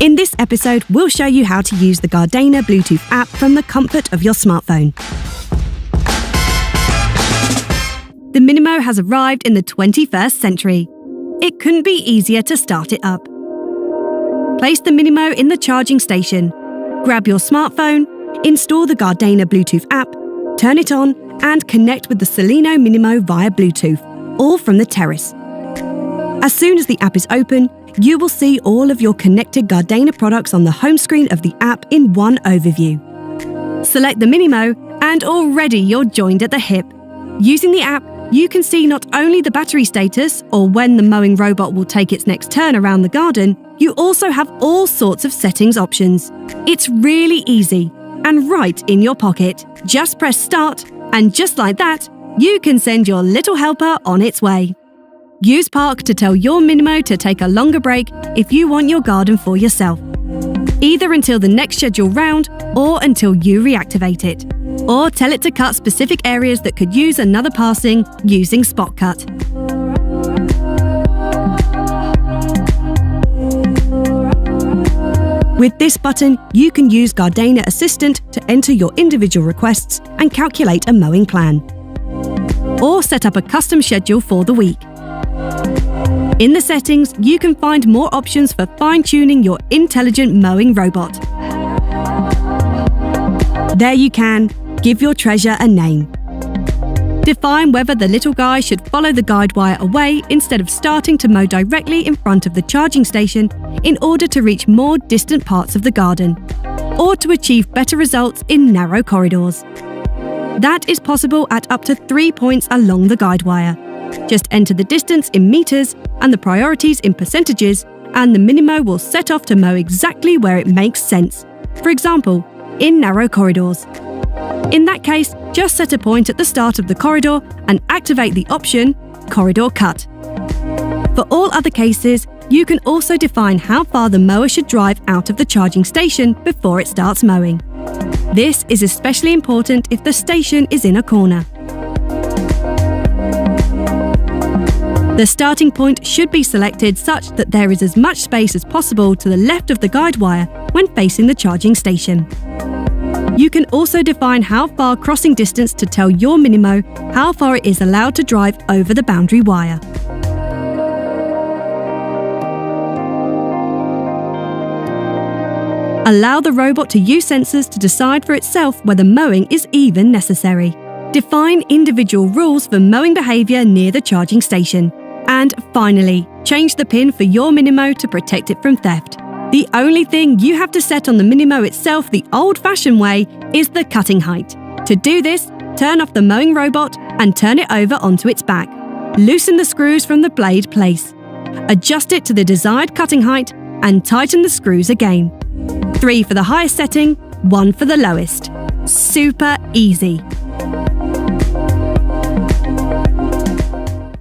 In this episode, we'll show you how to use the GARDENA Bluetooth app from the comfort of your smartphone. The Minimo has arrived in the 21st century. It couldn't be easier to start it up. Place the Minimo in the charging station, grab your smartphone, install the GARDENA Bluetooth app, turn it on, and connect with the Sileno minimo via Bluetooth, all from the terrace. As soon as the app is open, you will see all of your connected GARDENA products on the home screen of the app in one overview. Select the Minimo and already you're joined at the hip. Using the app, you can see not only the battery status or when the mowing robot will take its next turn around the garden, you also have all sorts of settings options. It's really easy and right in your pocket. Just press start and just like that, you can send your little helper on its way. Use Park to tell your Minimo to take a longer break if you want your garden for yourself. Either until the next scheduled round or until you reactivate it. Or tell it to cut specific areas that could use another passing using Spot Cut. With this button, you can use GARDENA Assistant to enter your individual requests and calculate a mowing plan. Or set up a custom schedule for the week. In the settings, you can find more options for fine-tuning your intelligent mowing robot. There you can give your treasure a name. Define whether the little guy should follow the guide wire away instead of starting to mow directly in front of the charging station in order to reach more distant parts of the garden, or to achieve better results in narrow corridors. That is possible at up to 3 points along the guide wire. Just enter the distance in meters and the priorities in percentages, and the Minimo will set off to mow exactly where it makes sense. For example, in narrow corridors. In that case, just set a point at the start of the corridor and activate the option Corridor Cut. For all other cases, you can also define how far the mower should drive out of the charging station before it starts mowing. This is especially important if the station is in a corner. The starting point should be selected such that there is as much space as possible to the left of the guide wire when facing the charging station. You can also define how far crossing distance to tell your Minimo how far it is allowed to drive over the boundary wire. Allow the robot to use sensors to decide for itself whether mowing is even necessary. Define individual rules for mowing behaviour near the charging station. And finally, change the pin for your Minimo to protect it from theft. The only thing you have to set on the Minimo itself the old-fashioned way is the cutting height. To do this, turn off the mowing robot and turn it over onto its back. Loosen the screws from the blade place. Adjust it to the desired cutting height and tighten the screws again. 3 for the highest setting, 1 for the lowest. Super easy.